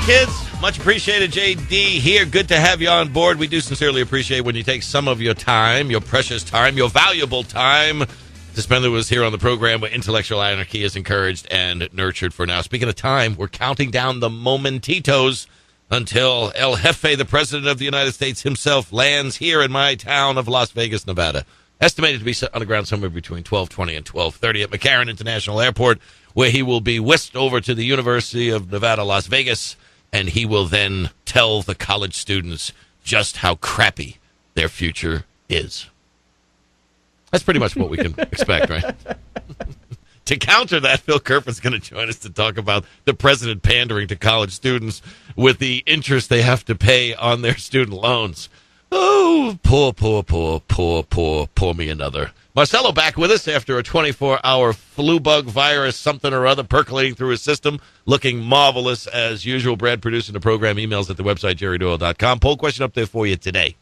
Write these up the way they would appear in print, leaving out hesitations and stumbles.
kids. Much appreciated, JD here. Good to have you on board. We do sincerely appreciate when you take some of your time, your precious time, your valuable time to spend with us here on the program where intellectual anarchy is encouraged and nurtured for now. Speaking of time, we're counting down the momentitos until El Jefe, the President of the United States himself, lands here in my town of Las Vegas, Nevada. Estimated to be on the ground somewhere between 12:20 and 12:30 at McCarran International Airport, where he will be whisked over to the University of Nevada, Las Vegas, and he will then tell the college students just how crappy their future is. That's pretty much what we can expect, right? To counter that, Phil Kerpen's going to join us to talk about the president pandering to college students with the interest they have to pay on their student loans. Oh, poor me another. Marcelo back with us after a 24-hour flu bug virus, something or other percolating through his system, looking marvelous as usual. Brad producing the program, emails at the website, jerrydoyle.com. Poll question up there for you today.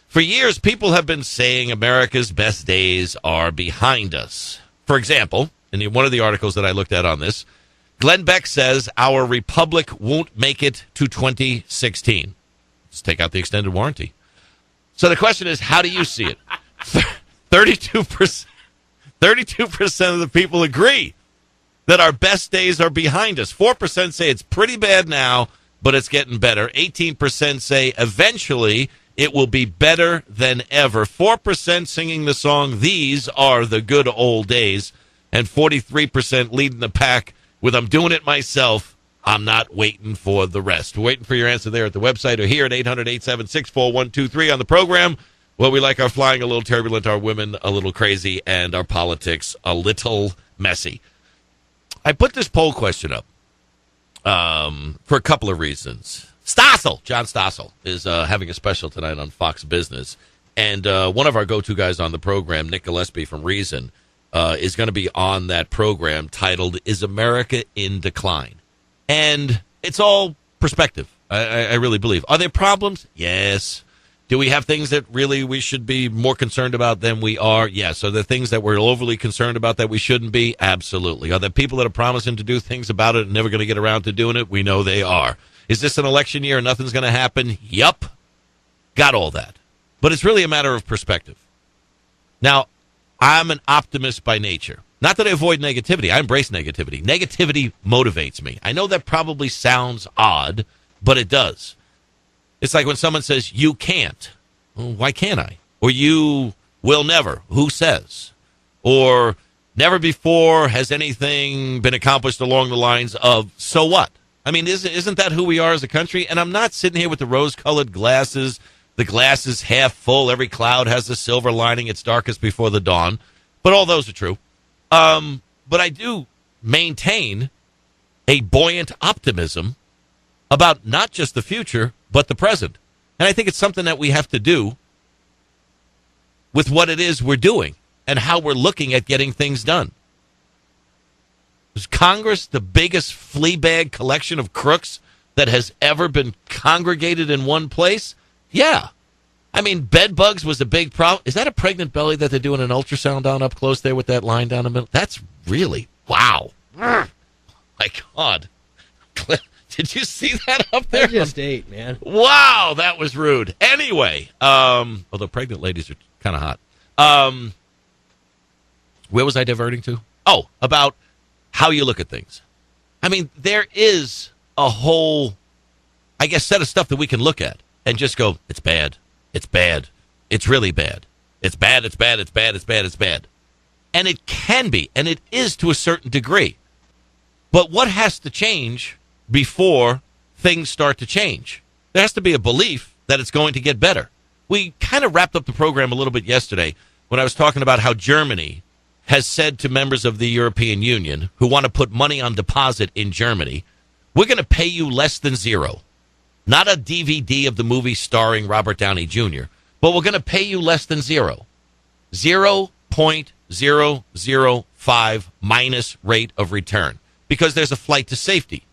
For years, people have been saying America's best days are behind us. For example, in one of the articles that I looked at on this, Glenn Beck says our republic won't make it to 2016. Let's take out the extended warranty. So the question is, how do you see it? 32% of the people agree that our best days are behind us. 4% say it's pretty bad now, but it's getting better. 18% say eventually it will be better than ever. 4% singing the song, "These Are the Good Old Days," and 43% leading the pack with "I'm doing it myself. I'm not waiting for the rest." We're waiting for your answer there at the website or here at 800-876-4123 on the program. Well, we like our flying a little turbulent, our women a little crazy, and our politics a little messy. I put this poll question up for a couple of reasons. John Stossel, is having a special tonight on Fox Business. And one of our go-to guys on the program, Nick Gillespie from Reason, is going to be on that program titled, "Is America in Decline?" And it's all perspective, I really believe. Are there problems? Yes. Do we have things that really we should be more concerned about than we are? Yes. Are there things that we're overly concerned about that we shouldn't be? Absolutely. Are there people that are promising to do things about it and never going to get around to doing it? We know they are. Is this an election year and nothing's going to happen? Yup. Got all that. But it's really a matter of perspective. Now, I'm an optimist by nature. Not that I avoid negativity. I embrace negativity. Negativity motivates me. I know that probably sounds odd, but it does. It's like when someone says, "You can't." Well, why can't I? Or "You will never." Who says? Or "Never before has anything been accomplished along the lines of," so what? I mean, isn't that who we are as a country? And I'm not sitting here with the rose-colored glasses. The glass is half full. Every cloud has a silver lining. It's darkest before the dawn. But all those are true. But I do maintain a buoyant optimism about not just the future, but the present. And I think it's something that we have to do with what it is we're doing and how we're looking at getting things done. Is Congress the biggest flea bag collection of crooks that has ever been congregated in one place? Yeah. I mean, bed bugs was a big problem. Is that a pregnant belly that they're doing an ultrasound on up close there with that line down the middle? That's really, wow. My God. Did you see that up there? I just ate, man. Wow, that was rude. Anyway, although pregnant ladies are kind of hot. Where was I diverting to? Oh, about how you look at things. I mean, there is a whole, I guess, set of stuff that we can look at and just go, it's bad. It's bad. It's really bad. It's bad, it's bad, it's bad, it's bad, it's bad. And it can be, and it is to a certain degree. But what has to change before things start to change? There has to be a belief that it's going to get better. We kind of wrapped up the program a little bit yesterday when I was talking about how Germany has said to members of the European Union who want to put money on deposit in Germany, we're going to pay you less than zero. Not a DVD of the movie starring Robert Downey Jr., but we're going to pay you less than zero. 0.005 minus rate of return because there's a flight to safety.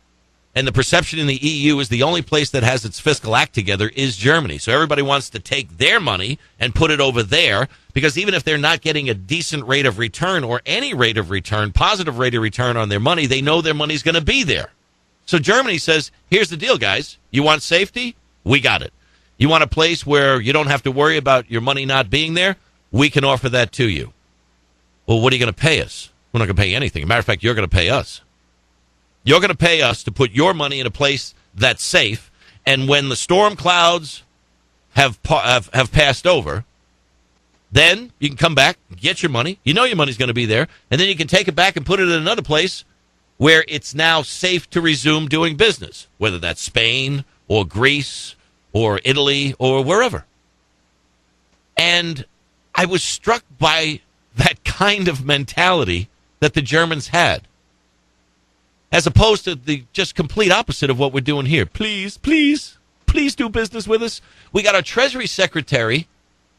And the perception in the EU is the only place that has its fiscal act together is Germany. So everybody wants to take their money and put it over there because even if they're not getting a decent rate of return or any rate of return, positive rate of return on their money, they know their money's going to be there. So Germany says, here's the deal, guys. You want safety? We got it. You want a place where you don't have to worry about your money not being there? We can offer that to you. Well, what are you going to pay us? We're not going to pay you anything. As a matter of fact, you're going to pay us. You're going to pay us to put your money in a place that's safe, and when the storm clouds have passed over, then you can come back, get your money. You know your money's going to be there, and then you can take it back and put it in another place where it's now safe to resume doing business, whether that's Spain or Greece or Italy or wherever. And I was struck by that kind of mentality that the Germans had, as opposed to the just complete opposite of what we're doing here. Please, please, please do business with us. We got our Treasury Secretary,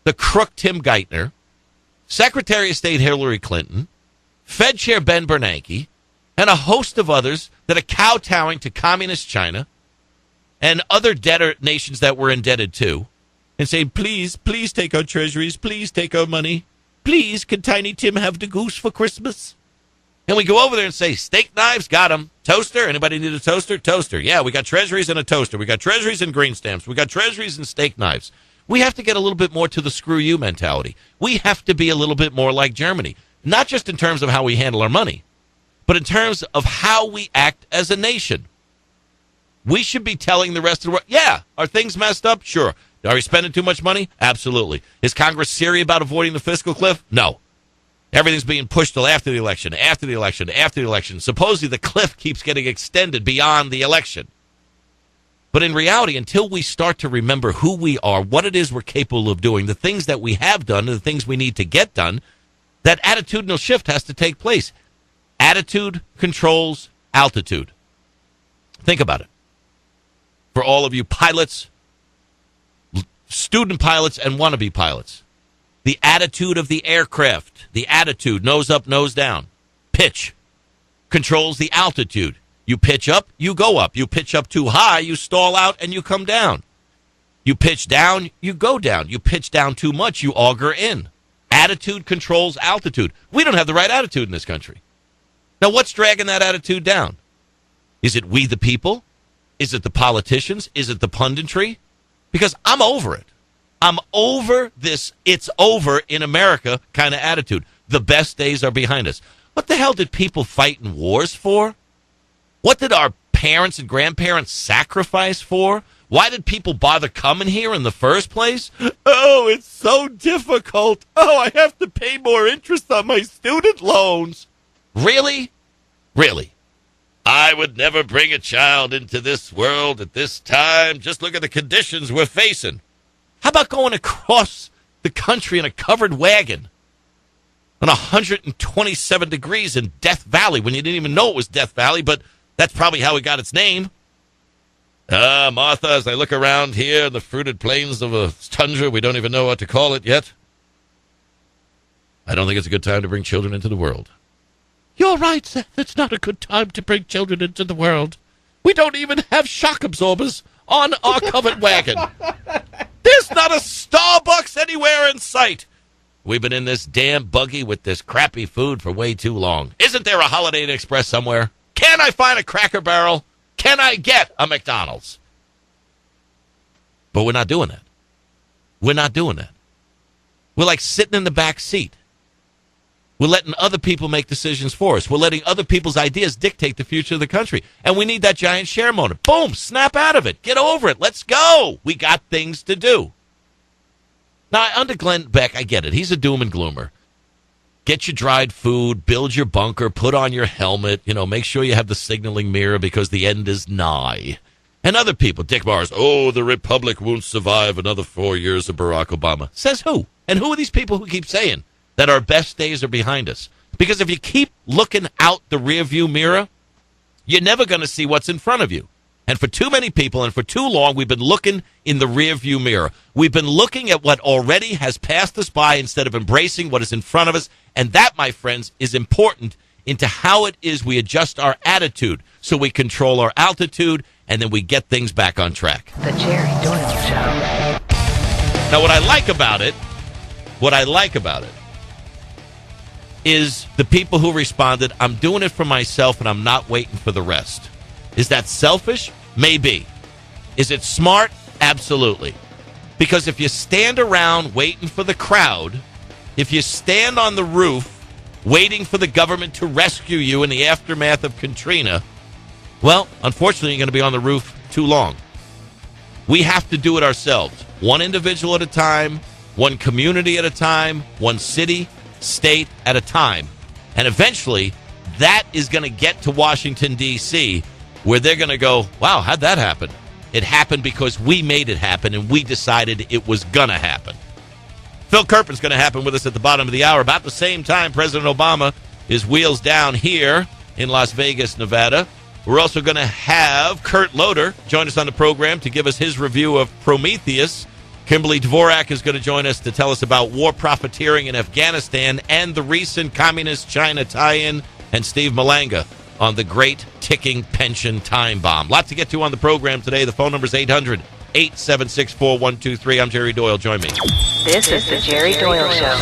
the crook Tim Geithner, Secretary of State Hillary Clinton, Fed Chair Ben Bernanke, and a host of others that are kowtowing to communist China and other debtor nations that we're indebted to, and saying, please, please take our treasuries, please take our money. Please, can Tiny Tim have the goose for Christmas? And we go over there and say, steak knives, got them. Toaster, anybody need a toaster? Toaster. Yeah, we got treasuries and a toaster. We got treasuries and green stamps. We got treasuries and steak knives. We have to get a little bit more to the screw you mentality. We have to be a little bit more like Germany, not just in terms of how we handle our money, but in terms of how we act as a nation. We should be telling the rest of the world, yeah, are things messed up? Sure. Are we spending too much money? Absolutely. Is Congress serious about avoiding the fiscal cliff? No. Everything's being pushed till after the election, after the election, after the election. Supposedly the cliff keeps getting extended beyond the election. But in reality, until we start to remember who we are, what it is we're capable of doing, the things that we have done, and the things we need to get done, that attitudinal shift has to take place. Attitude controls altitude. Think about it. For all of you pilots, student pilots, and wannabe pilots, the attitude of the aircraft, the attitude, nose up, nose down, pitch, controls the altitude. You pitch up, you go up. You pitch up too high, you stall out, and you come down. You pitch down, you go down. You pitch down too much, you auger in. Attitude controls altitude. We don't have the right attitude in this country. Now, what's dragging that attitude down? Is it we the people? Is it the politicians? Is it the punditry? Because I'm over it. I'm over this it's over in America kind of attitude. The best days are behind us. What the hell did people fight in wars for? What did our parents and grandparents sacrifice for? Why did people bother coming here in the first place? Oh, it's so difficult. Oh, I have to pay more interest on my student loans. Really? Really? I would never bring a child into this world at this time. Just look at the conditions we're facing. How about going across the country in a covered wagon on 127 degrees in Death Valley when you didn't even know it was Death Valley, but that's probably how it got its name. Martha, as I look around here in the fruited plains of a tundra, we don't even know what to call it yet. I don't think it's a good time to bring children into the world. You're right, Seth. It's not a good time to bring children into the world. We don't even have shock absorbers on our covered wagon. There's not a Starbucks anywhere in sight. We've been in this damn buggy with this crappy food for way too long. Isn't there a Holiday Inn Express somewhere? Can I find a Cracker Barrel? Can I get a McDonald's? But we're not doing that. We're not doing that. We're like sitting in the back seat. We're letting other people make decisions for us. We're letting other people's ideas dictate the future of the country. And we need that giant share moment. Boom, snap out of it. Get over it. Let's go. We got things to do. Now, under Glenn Beck, I get it. He's a doom and gloomer. Get your dried food, build your bunker, put on your helmet, make sure you have the signaling mirror because the end is nigh. And other people, Dick Morris, the Republic won't survive another 4 years of Barack Obama. Says who? And who are these people who keep saying that our best days are behind us? Because if you keep looking out the rearview mirror, you're never going to see what's in front of you. And for too many people and for too long, we've been looking in the rearview mirror. We've been looking at what already has passed us by instead of embracing what is in front of us. And that, my friends, is important into how it is we adjust our attitude so we control our altitude and then we get things back on track. The Jerry Doyle Show. Now, what I like about it is the people who responded, I'm doing it for myself and I'm not waiting for the rest. Is that selfish? Maybe. Is it smart? Absolutely. Because if you stand around waiting for the crowd, if you stand on the roof waiting for the government to rescue you in the aftermath of Katrina, well, unfortunately, you're going to be on the roof too long. We have to do it ourselves, one individual at a time, one community at a time, one city, state at a time. And eventually, that is going to get to Washington, D.C., where they're going to go, wow, how'd that happen? It happened because we made it happen, and we decided it was going to happen. Phil Kerpen's going to happen with us at the bottom of the hour. About the same time, President Obama is wheels down here in Las Vegas, Nevada. We're also going to have Kurt Loder join us on the program to give us his review of Prometheus. Kimberly Dvorak is going to join us to tell us about war profiteering in Afghanistan and the recent Communist China tie-in, and Steve Malanga on the great ticking pension time bomb. Lots to get to on the program today. The phone number is 800-876-4123. I'm Jerry Doyle. Join me. This is the Jerry Doyle Show.